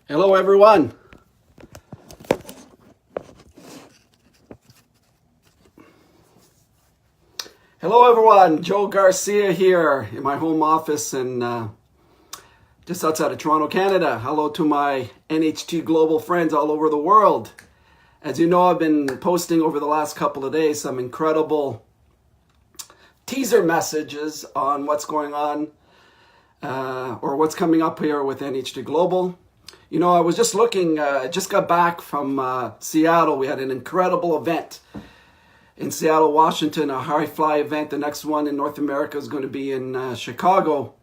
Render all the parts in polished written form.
Hello, everyone. Hello, everyone. Joe Garcia here in my home office in just outside of Toronto, Canada. Hello to my NHT Global friends all over the world. As you know, I've been posting over the last couple of days some incredible teaser messages on what's going on or what's coming up here with NHT Global. You know, I was just looking, just got back from Seattle. We had an incredible event in Seattle, Washington, a high fly event. The next one in North America is going to be in Chicago.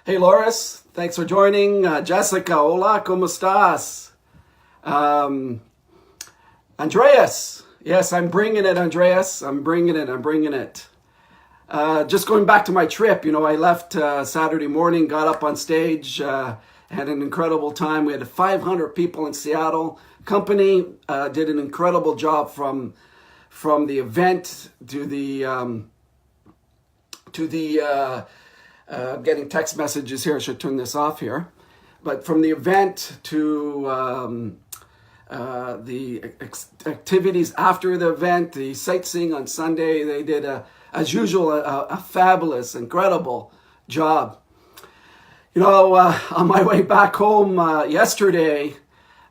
Hey, Loris, thanks for joining. Jessica, hola, ¿cómo estás? Andreas, yes, I'm bringing it, Andreas. I'm bringing it. Just going back to my trip, you know, I left Saturday morning, got up on stage, had an incredible time. We had 500 people in Seattle. Company did an incredible job from the event to the getting text messages here. I should turn this off here. But from the event to the activities after the event, the sightseeing on Sunday, they did, as usual, a fabulous, incredible job. You know, on my way back home yesterday,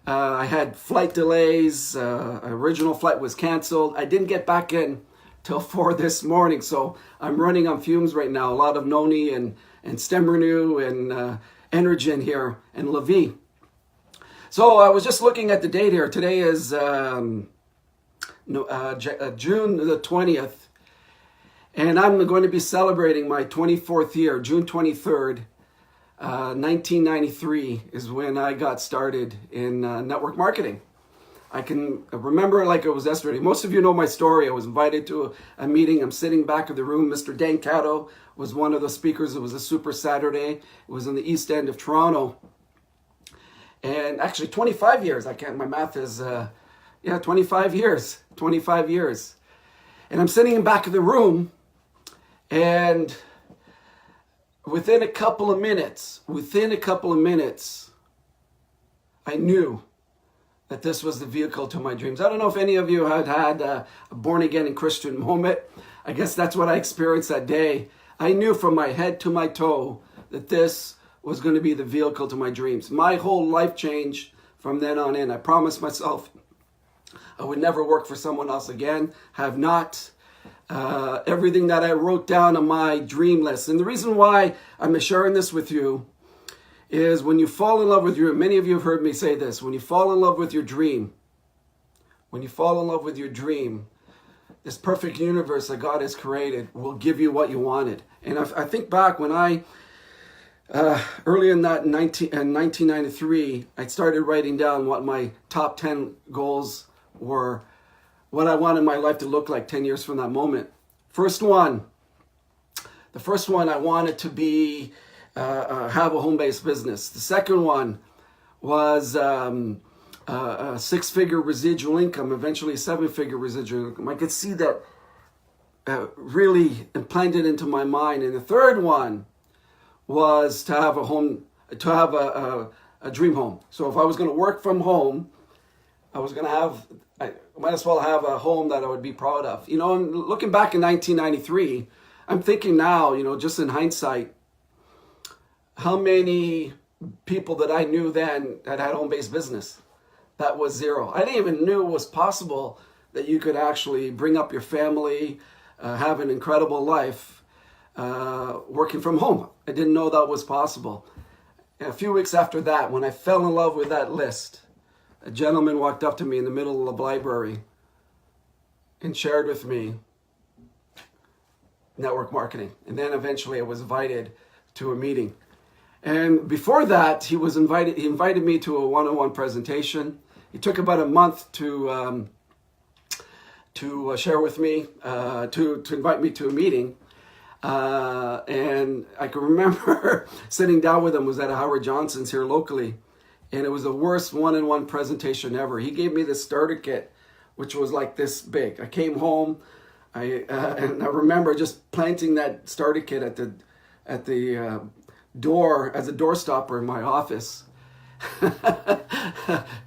I had flight delays. Original flight was canceled. I didn't get back in till 4 this morning, so I'm running on fumes right now. A lot of Noni and Stemrenew and Energen here and Levi. So I was just looking at the date here. Today is June the 20th, and I'm going to be celebrating my 24th year, June 23rd. 1993 is when I got started in network marketing. I can remember it like it was yesterday. Most of you know my story. I was invited to a meeting. I'm sitting back of the room. Mr. Dan Cato was one of the speakers. It was a super Saturday. It was in the East End of Toronto. And actually 25 years. My math is, 25 years. 25 years. And I'm sitting in back of the room, and within a couple of minutes, I knew that this was the vehicle to my dreams. I don't know if any of you had a born-again and Christian moment. I guess that's what I experienced that day. I knew from my head to my toe that this was going to be the vehicle to my dreams. My whole life changed from then on in. I promised myself I would never work for someone else again. Have not. Everything that I wrote down on my dream list. And the reason why I'm sharing this with you is when you fall in love with many of you have heard me say this, when you fall in love with your dream, this perfect universe that God has created will give you what you wanted. And I think back when early in 1993, I started writing down what my top 10 goals were, what I wanted my life to look like 10 years from that moment. The first one, I wanted to be, have a home-based business. The second one was a six-figure residual income, eventually a seven-figure residual income. I could see that really implanted into my mind. And the third one was to have a dream home. So if I was going to work from home, I might as well have a home that I would be proud of. You know, and looking back in 1993, I'm thinking now, you know, just in hindsight, how many people that I knew then that had home-based business? That was zero. I didn't even know it was possible that you could actually bring up your family, have an incredible life, working from home. I didn't know that was possible. And a few weeks after that, when I fell in love with that list, a gentleman walked up to me in the middle of the library and shared with me network marketing. And then eventually I was invited to a meeting. And before that, he invited me to a one-on-one presentation. It took about a month to share with me, to invite me to a meeting. And I can remember sitting down with him, was at a Howard Johnson's here locally. And it was the worst one-on-one presentation ever. He gave me this starter kit, which was like this big. I came home, and I remember just planting that starter kit at the door as a door stopper in my office.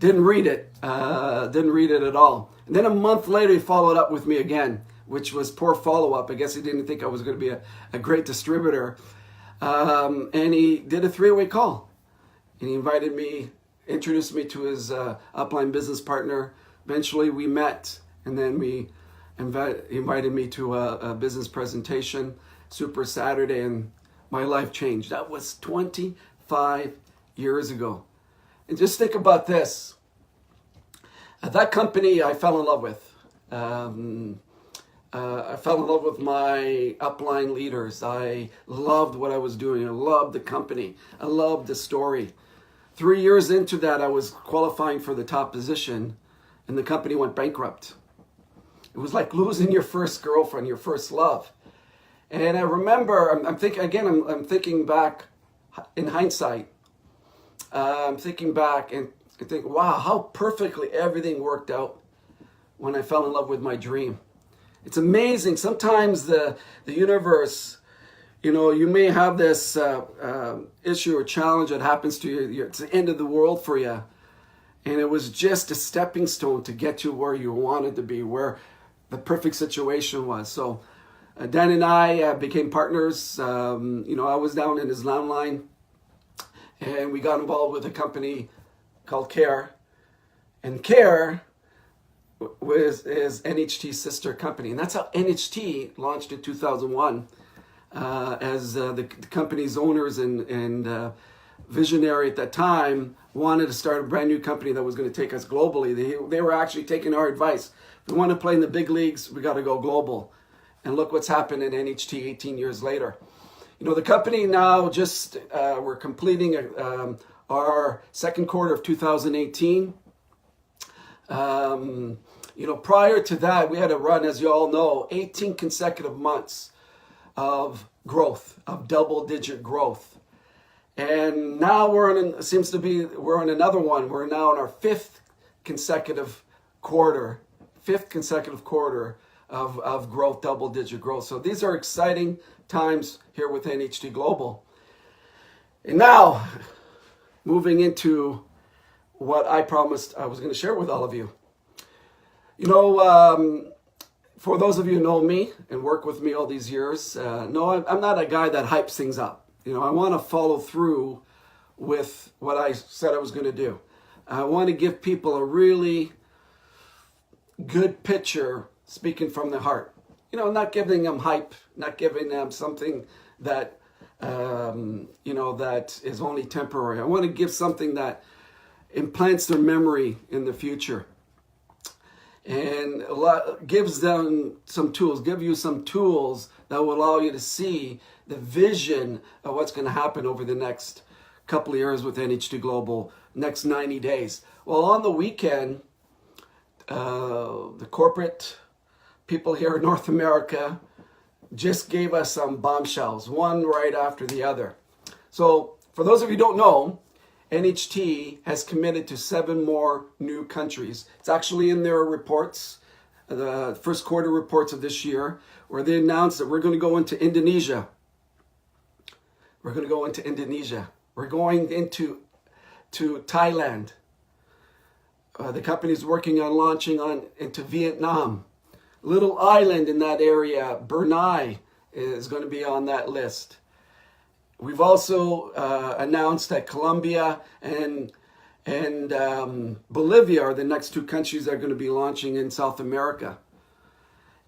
Didn't read it. Didn't read it at all. And then a month later, he followed up with me again, which was poor follow-up. I guess he didn't think I was going to be a great distributor. And he did a three-way call. And he invited me, introduced me to his upline business partner. Eventually, we met, and then he invited me to a business presentation, Super Saturday, and my life changed. That was 25 years ago. And just think about this. That company I fell in love with. I fell in love with my upline leaders. I loved what I was doing. I loved the company. I loved the story. 3 years into that, I was qualifying for the top position, and the company went bankrupt. It was like losing your first girlfriend, your first love. And I remember, I'm thinking back in hindsight. I'm thinking back and think, wow, how perfectly everything worked out when I fell in love with my dream. It's amazing. Sometimes the universe, you may have this issue or challenge that happens to you. It's the end of the world for you. And it was just a stepping stone to get you where you wanted to be, where the perfect situation was. So Dan and I became partners. I was down in his landline, and we got involved with a company called CARE. And CARE is NHT's sister company. And that's how NHT launched in 2001 as the company's owners and visionary at that time wanted to start a brand new company that was going to take us globally. They were actually taking our advice. If we want to play in the big leagues, we got to go global. And look what's happened in NHT 18 years later. The company now we're completing our second quarter of 2018. Prior to that, we had to run, as you all know, 18 consecutive months of growth, of double-digit growth. And now we're on another one. We're now in our fifth consecutive quarter of growth, double-digit growth. So these are exciting times here with NHT Global. And now, moving into what I promised I was going to share with all of you. For those of you who know me and work with me all these years, I'm not a guy that hypes things up. I want to follow through with what I said I was going to do. I want to give people a really good picture, speaking from the heart. Not giving them hype, not giving them something that, that is only temporary. I want to give something that implants their memory in the future. And gives them some tools, give you some tools that will allow you to see the vision of what's going to happen over the next couple of years with NHT Global, next 90 days. Well, on the weekend, the corporate people here in North America just gave us some bombshells, one right after the other. So for those of you who don't know, NHT has committed to 7 more new countries. It's actually in their reports, the first quarter reports of this year, where they announced that we're going to go into Indonesia. We're going to go into Indonesia. We're going into Thailand. The company's working on launching into Vietnam. Little island in that area, Brunei, is going to be on that list. We've also announced that Colombia and Bolivia are the next 2 countries that are going to be launching in South America.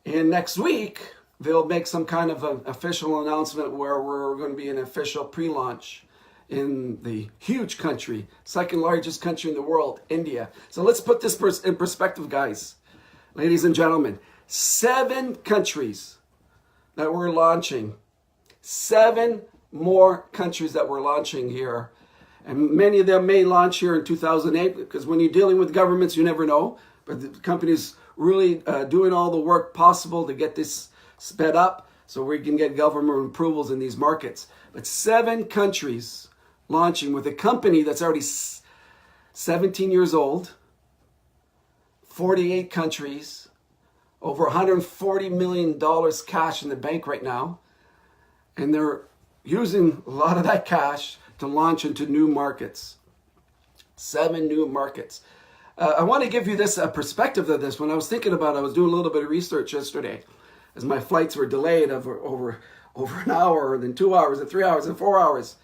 And next week, they'll make some kind of an official announcement where we're going to be an official pre-launch in the huge country, second largest country in the world, India. So let's put this in perspective, guys. Ladies and gentlemen, 7 countries that we're launching, 7 more countries that we're launching here. And many of them may launch here in 2008, because when you're dealing with governments, you never know. But the company's really doing all the work possible to get this sped up so we can get government approvals in these markets. But 7 countries launching with a company that's already 17 years old, 48 countries, over $140 million cash in the bank right now. And they're using a lot of that cash to launch into new markets. 7 new markets. I want to give you this perspective of this. When I was thinking about it, I was doing a little bit of research yesterday as my flights were delayed over an hour, and then 2 hours, and 3 hours, and 4 hours.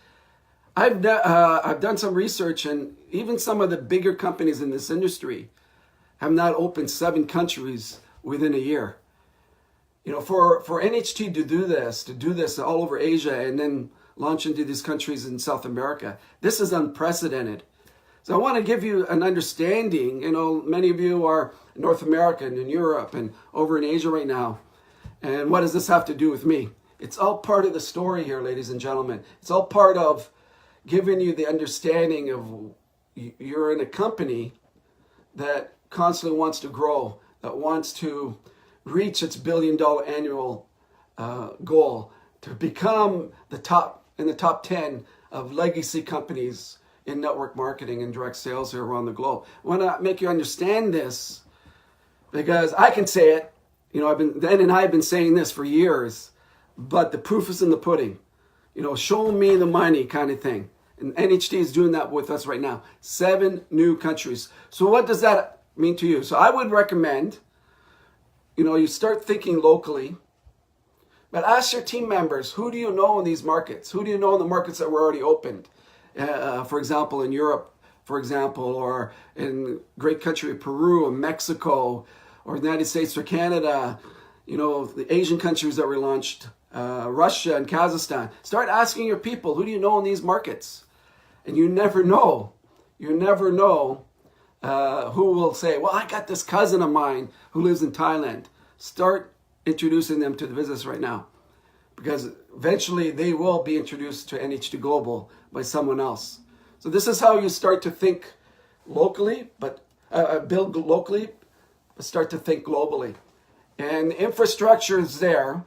I've done some research, and even some of the bigger companies in this industry have not opened 7 countries within a year. You know, for NHT to do this all over Asia and then launch into these countries in South America, this is unprecedented. So I want to give you an understanding. You know, many of you are North American and Europe and over in Asia right now. And what does this have to do with me? It's all part of the story here, ladies and gentlemen. It's all part of giving you the understanding of you're in a company that constantly wants to grow, that wants to reach its $1 billion annual goal, to become in the top 10 of legacy companies in network marketing and direct sales here around the globe. I want to make you understand this because I can say it. You know, I've been saying this for years, but the proof is in the pudding. You know, show me the money kind of thing. And NHT is doing that with us right now. 7 new countries. So what does that mean to you? So I would recommend, you know, you start thinking locally, but ask your team members, who do you know in these markets? Who do you know in the markets that were already opened? For example, in Europe, for example, or in great country of Peru and Mexico, or the United States or Canada, you know, the Asian countries that were launched, Russia and Kazakhstan. Start asking your people, who do you know in these markets? And you never know. You never know who will say, well, I got this cousin of mine who lives in Thailand. Start introducing them to the business right now, because eventually they will be introduced to NHT Global by someone else. So this is how you start to think locally, but build locally, but start to think globally. And the infrastructure is there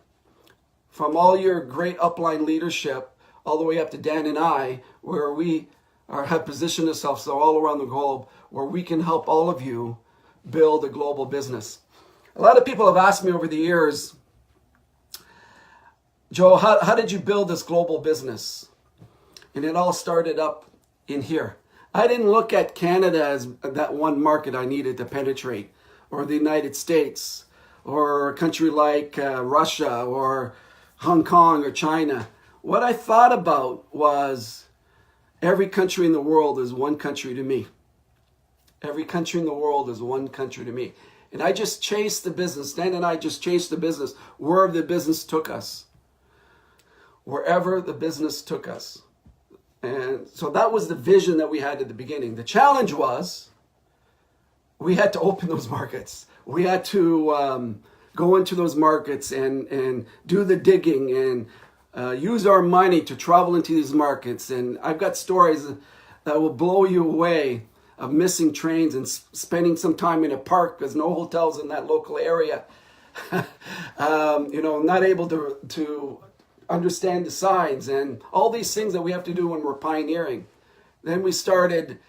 from all your great upline leadership all the way up to Dan and I, where we have positioned ourselves all around the globe, where we can help all of you build a global business. A lot of people have asked me over the years, Joe, how did you build this global business? And it all started up in here. I didn't look at Canada as that one market I needed to penetrate, or the United States, or a country like Russia, or Hong Kong, or China. What I thought about was every country in the world is one country to me. Every country in the world is one country to me. And I just chased the business. Dan and I just chased the business wherever the business took us. Wherever the business took us. And so that was the vision that we had at the beginning. The challenge was we had to open those markets. We had to go into those markets and do the digging and use our money to travel into these markets. And I've got stories that will blow you away of missing trains and spending some time in a park because no hotels in that local area. You know, not able to understand the signs and all these things that we have to do when we're pioneering. Then we started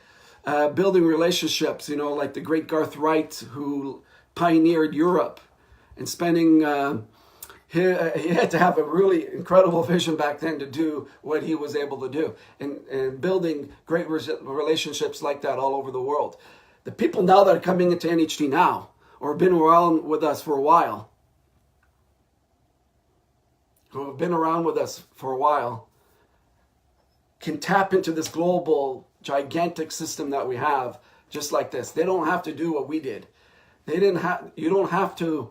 building relationships, you know, like the great Garth Wright, who pioneered Europe, and spending, he had to have a really incredible vision back then to do what he was able to do, and building great relationships like that all over the world. The people now that are coming into NHT now, or have been around with us for a while, can tap into this global, gigantic system that we have, just like this. They don't have to do what we did. You don't have to,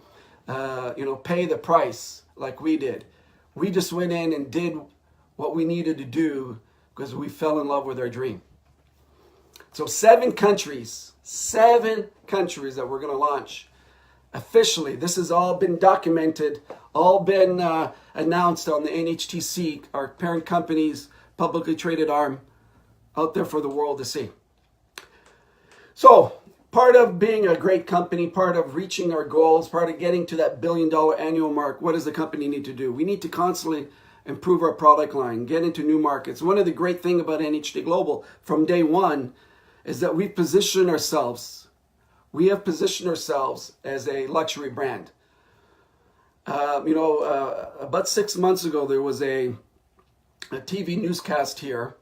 pay the price like we did. We just went in and did what we needed to do because we fell in love with our dream. So 7 countries that we're going to launch officially. This has all been documented, all been announced on the NHTC, our parent company's publicly traded arm, out there for the world to see. So part of being a great company, part of reaching our goals, part of getting to that $1 billion annual mark, what does the company need to do? We need to constantly improve our product line, get into new markets. One of the great things about NHT Global from day one is that we have positioned ourselves as a luxury brand. About 6 months ago, there was a TV newscast here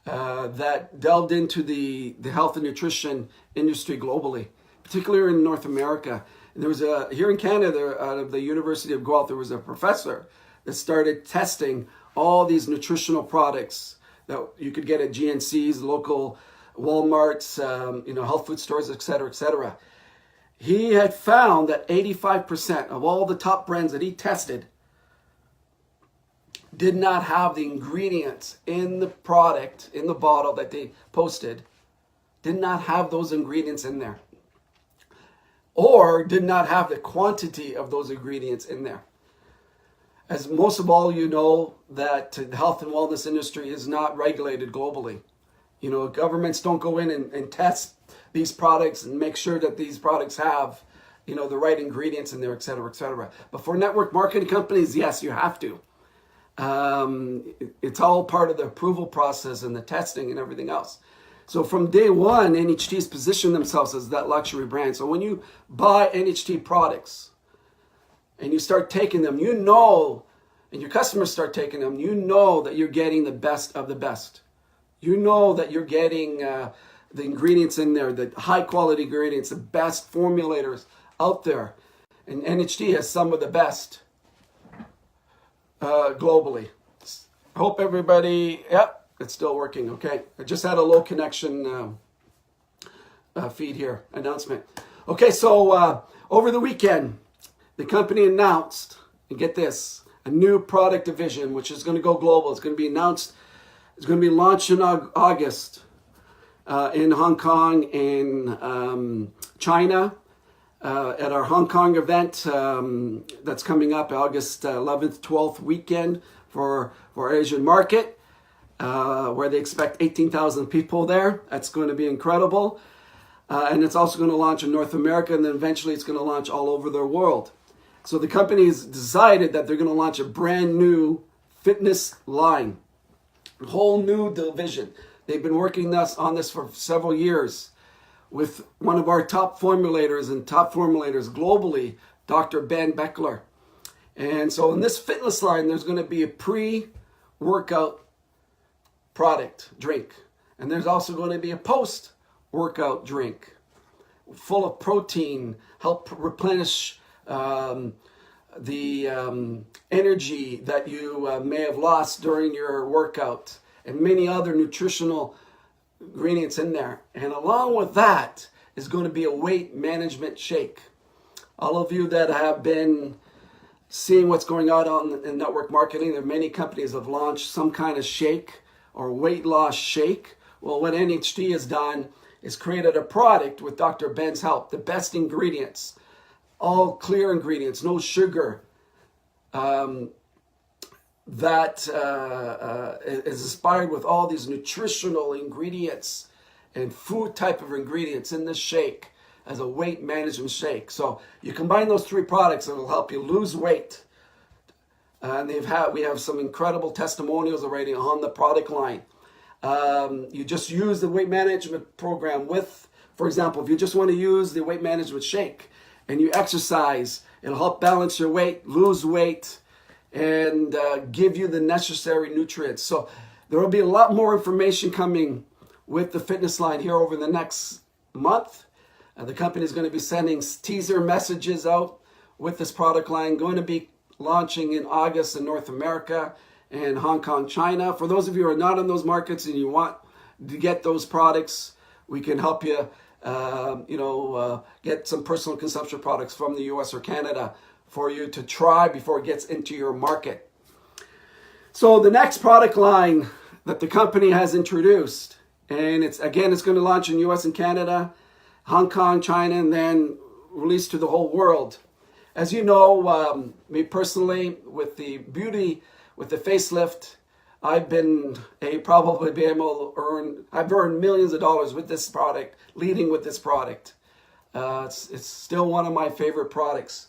that delved into the health and nutrition industry globally, particularly in North America. And there was here in Canada, out of the University of Guelph, there was a professor that started testing all these nutritional products that you could get at GNC's, local Walmarts, health food stores, et cetera, et cetera. He had found that 85% of all the top brands that he tested did not have the ingredients in the product, in the bottle that they posted, did not have those ingredients in there, or did not have the quantity of those ingredients in there. As most of all, you know that the health and wellness industry is not regulated globally. Governments don't go in and test these products and make sure that these products have, the right ingredients in there, et cetera, et cetera. But for network marketing companies, yes, you have to. It's all part of the approval process and the testing and everything else. So from day one, NHT's positioned themselves as that luxury brand. So when you buy NHT products and you start taking them, and your customers start taking them, that you're getting the best of the best. That you're getting the ingredients in there, the high quality ingredients, the best formulators out there. And NHT has some of the best globally. I hope everybody, yep, it's still working, okay. I just had a low connection feed here, announcement. Okay, so over the weekend, the company announced, and get this, a new product division, which is going to go global. It's going to be announced, it's going to be launched in August in Hong Kong, in China, at our Hong Kong event that's coming up August 11th, 12th weekend for Asian market, where they expect 18,000 people there. That's going to be incredible. And it's also going to launch in North America, and then eventually it's going to launch all over the world. So the company has decided that they're going to launch a brand new fitness line, a whole new division. They've been working on this for several years with one of our top formulators globally, Dr. Ben Beckler. And so in this fitness line, there's going to be a pre-workout drink. And there's also going to be a post-workout drink full of protein, help replenish the energy that you may have lost during your workout, and many other nutritional ingredients in there. And along with that is going to be a weight management shake. All of you that have been seeing what's going on in network marketing, there are many companies that have launched some kind of shake or weight loss shake. Well, what NHT has done is created a product with Dr. Ben's help, the best ingredients, all clear ingredients, no sugar, that is inspired with all these nutritional ingredients and food type of ingredients in this shake as a weight management shake. So you combine those three products, it will help you lose weight. And we have some incredible testimonials already on the product line. You just use the weight management program with, for example, if you just want to use the weight management shake and you exercise, it'll help balance your weight, lose weight, and give you the necessary nutrients. So there will be a lot more information coming with the fitness line here over the next month. The company is going to be sending teaser messages out with this product line, going to be launching in August in North America and Hong Kong, China. For those of you who are not in those markets and you want to get those products, we can help you, get some personal consumption products from the US or Canada for you to try before it gets into your market. So the next product line that the company has introduced, and it's going to launch in US and Canada, Hong Kong, China, and then released to the whole world. As you know, me personally, with the facelift, I've earned millions of dollars with this product, leading with this product. It's still one of my favorite products.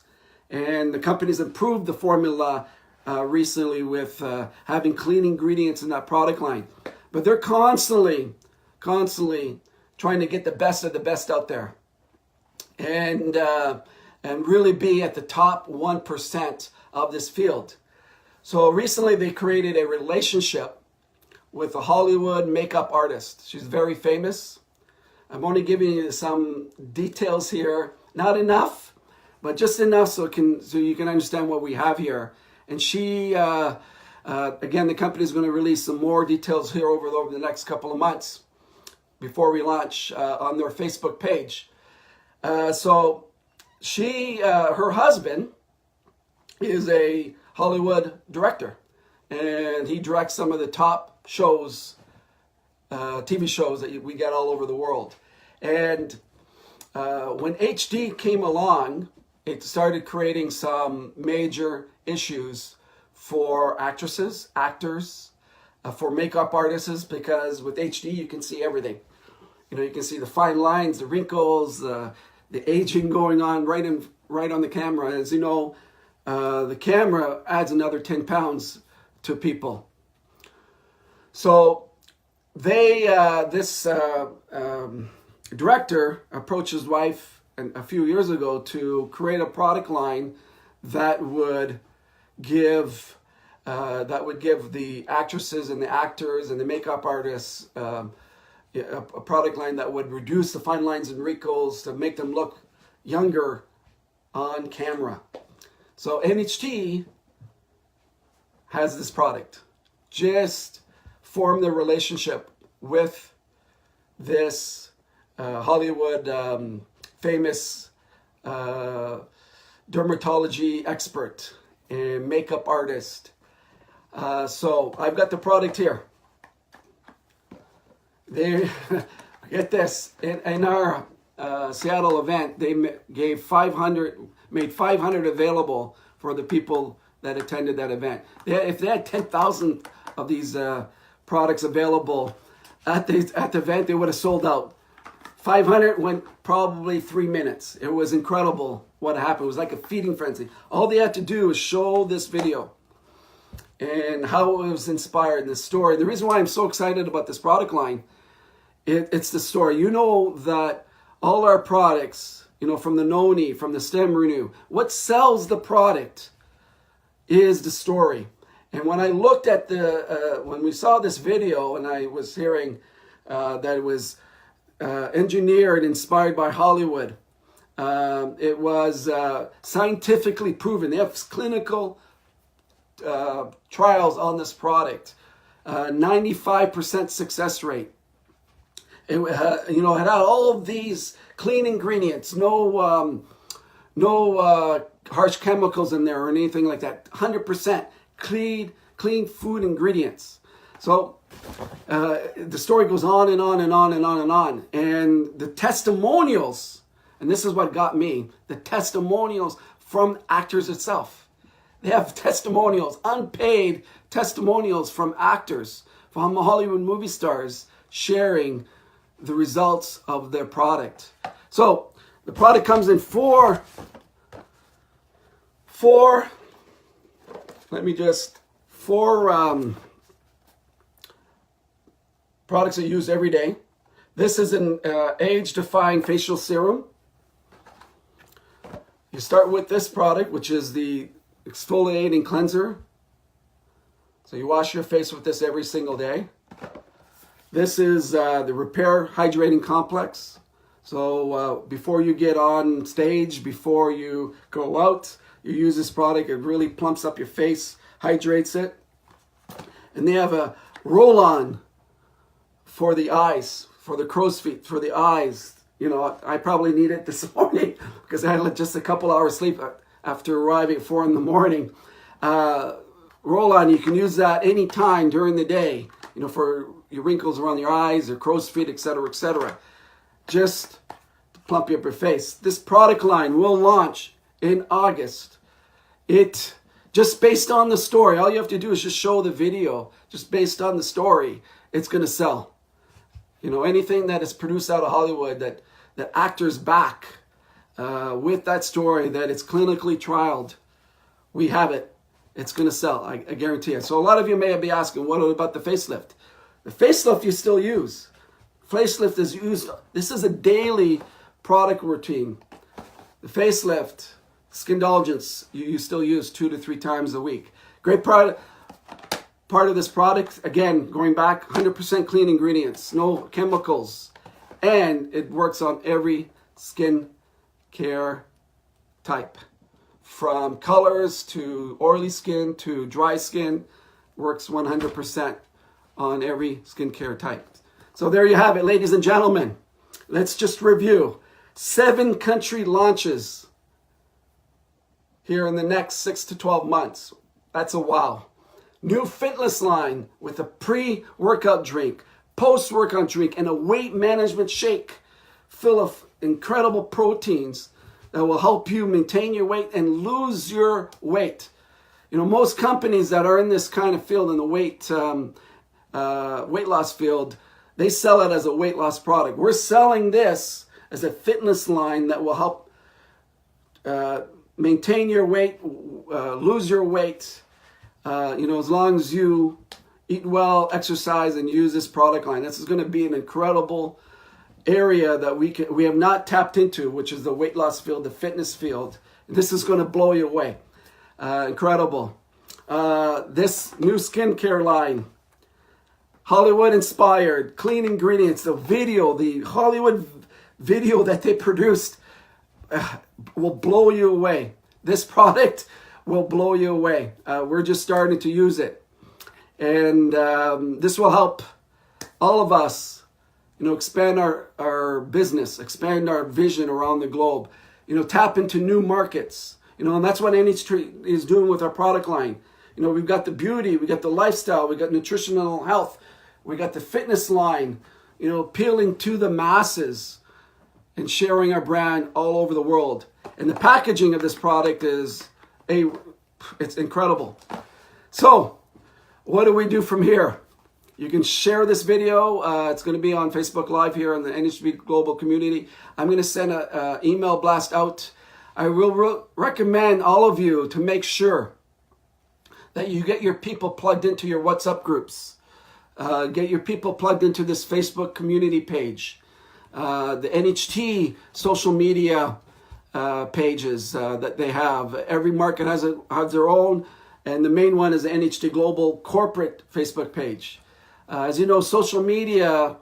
And the company's improved the formula recently with having clean ingredients in that product line. But they're constantly trying to get the best of the best out there. And really be at the top 1% of this field. So recently they created a relationship with a Hollywood makeup artist. She's very famous. I'm only giving you some details here. Not enough, but just enough so you can understand what we have here. And she, again, the company is going to release some more details here over the next couple of months before we launch on their Facebook page. So she, her husband is a Hollywood director, and he directs some of the top shows, TV shows that we get all over the world. And when HD came along, it started creating some major issues for actresses, actors, for makeup artists, because with HD you can see everything. You know, you can see the fine lines, the wrinkles, the aging going on right on the camera. As you know, the camera adds another 10 pounds to people. So this director approached his wife a few years ago to create a product line that would give the actresses and the actors and the makeup artists a product line that would reduce the fine lines and wrinkles to make them look younger on camera. So NHT has this product. Just form the relationship with this Hollywood famous dermatology expert and makeup artist. So I've got the product here. They get this in our Seattle event. They made 500 available for the people that attended that event. If they had 10,000 of these products available at the event, they would have sold out. 500 went probably 3 minutes. It was incredible what happened. It was like a feeding frenzy. All they had to do was show this video and how it was inspired in the story. The reason why I'm so excited about this product line, it's the story. You know that all our products, you know, from the Noni, from the Stem Renew, what sells the product is the story. And when I looked at when we saw this video and I was hearing that it was engineered, inspired by Hollywood, it was scientifically proven. They have clinical trials on this product, 95% success rate. It had all of these clean ingredients, no harsh chemicals in there or anything like that. 100% clean food ingredients. So the story goes on and on and on and on and on. And the testimonials, and this is what got me, the testimonials from actors itself. They have testimonials, unpaid testimonials from actors, from Hollywood movie stars sharing the results of their product. So the product comes in four products are used every day. This is an age-defying facial serum. You start with this product, which is the exfoliating cleanser. So you wash your face with this every single day. This is the Repair Hydrating Complex. So before you get on stage, before you go out, you use this product. It really plumps up your face, hydrates it. And they have a roll-on for the eyes, for the crow's feet, for the eyes. You know, I probably need it this morning because I had just a couple hours sleep after arriving at 4 in the morning. Roll-on, you can use that anytime during the day, you know, for your wrinkles around your eyes, or crow's feet, etc., etc. Just to plump up your face. This product line will launch in August. It, just based on the story, all you have to do is just show the video. Just based on the story, it's going to sell. You know, anything that is produced out of Hollywood that actors back with that story, that it's clinically trialed, we have it. It's going to sell. I guarantee it. So a lot of you may be asking, what about the facelift? The facelift you still use. Facelift is used. This is a daily product routine. The facelift, Skindulgence, you still use 2 to 3 times a week. Great product part of this product, again, going back, 100% clean ingredients, no chemicals, and it works on every skin care type. From colors to oily skin to dry skin, works 100% on every skincare type. So there you have it, ladies and gentlemen. Let's just review. 7 country launches here in the next 6 to 12 months. That's a wow. New fitness line with a pre-workout drink, post-workout drink, and a weight management shake full of incredible proteins that will help you maintain your weight and lose your weight. You know, most companies that are in this kind of field, in the weight loss field, they sell it as a weight loss product. We're selling this as a fitness line that will help maintain your weight, lose your weight, as long as you eat well, exercise, and use this product line. This is going to be an incredible area that we have not tapped into, which is the weight loss field, the fitness field. This is going to blow you away. Incredible. This new skincare line, Hollywood inspired, clean ingredients, the Hollywood video that they produced will blow you away. This product will blow you away. We're just starting to use it. And this will help all of us, expand our business, expand our vision around the globe, tap into new markets, and that's what NHT is doing with our product line. We've got the beauty, we got the lifestyle, we got nutritional health, we got the fitness line, appealing to the masses and sharing our brand all over the world. And the packaging of this product it's incredible. So what do we do from here? You can share this video. It's going to be on Facebook Live here in the NHT Global community. I'm going to send an email blast out. I will recommend all of you to make sure that you get your people plugged into your WhatsApp groups. Get your people plugged into this Facebook community page. The NHT social media pages that they have. Every market has their own, and the main one is the NHT Global corporate Facebook page. As you know, social media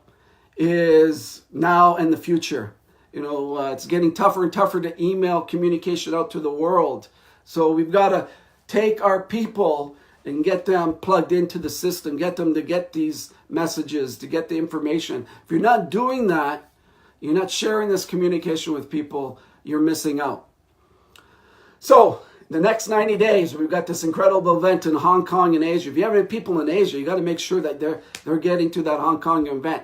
is now and the future. It's getting tougher and tougher to email communication out to the world. So we've got to take our people and get them plugged into the system, get them to get these messages, to get the information. If you're not doing that, you're not sharing this communication with people, you're missing out. So the next 90 days, we've got this incredible event in Hong Kong and Asia. If you have any people in Asia, you got to make sure that they're getting to that Hong Kong event.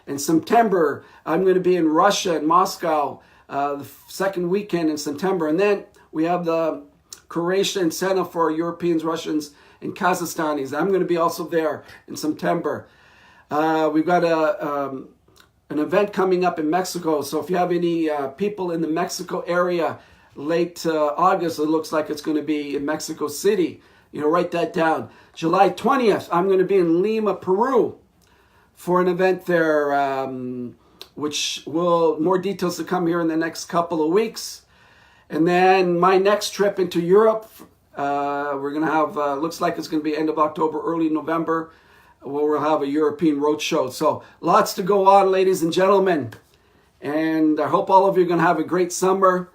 In September, I'm going to be in Russia and Moscow the second weekend in September. And then we have the Croatia Incentive for Europeans, Russians, and Kazakhstanis. I'm going to be also there in September. We've got an event coming up in Mexico. So if you have any people in the Mexico area, late August, it looks like it's going to be in Mexico City. Write that down. July 20th, I'm going to be in Lima, Peru for an event there, which more details to come here in the next couple of weeks. And then my next trip into Europe, we're going to have, looks like it's going to be end of October, early November, where we'll have a European roadshow. So lots to go on, ladies and gentlemen. And I hope all of you are going to have a great summer.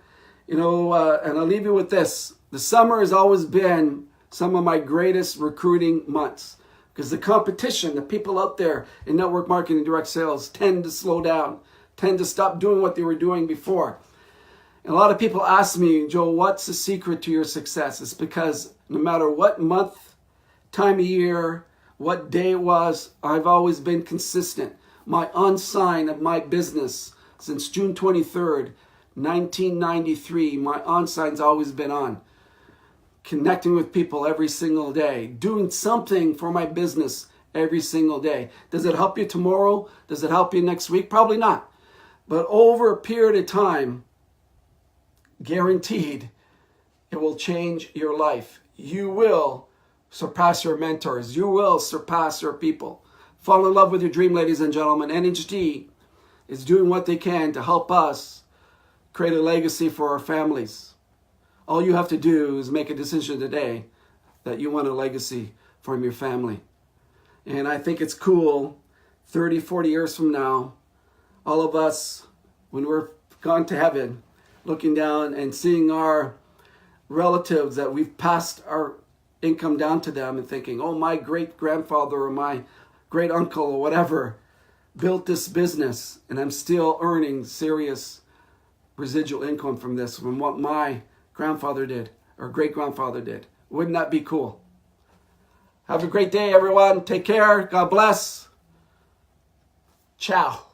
And I'll leave you with this. The summer has always been some of my greatest recruiting months because the competition, the people out there in network marketing and direct sales tend to slow down, tend to stop doing what they were doing before. And a lot of people ask me, Joe, what's the secret to your success? It's because no matter what month, time of year, what day it was, I've always been consistent. My on-sign of my business since June 23rd, 1993, my on-sign's always been on. Connecting with people every single day. Doing something for my business every single day. Does it help you tomorrow? Does it help you next week? Probably not. But over a period of time, guaranteed, it will change your life. You will surpass your mentors. You will surpass your people. Fall in love with your dream, ladies and gentlemen. NHT is doing what they can to help us create a legacy for our families. All you have to do is make a decision today that you want a legacy from your family. And I think it's cool, 30, 40 years from now, all of us, when we're gone to heaven, looking down and seeing our relatives that we've passed our income down to them and thinking, oh, my great-grandfather or my great-uncle or whatever built this business and I'm still earning serious residual income from this, from what my grandfather did or great-grandfather did. Wouldn't that be cool? Have a great day, everyone. Take care. God bless. Ciao.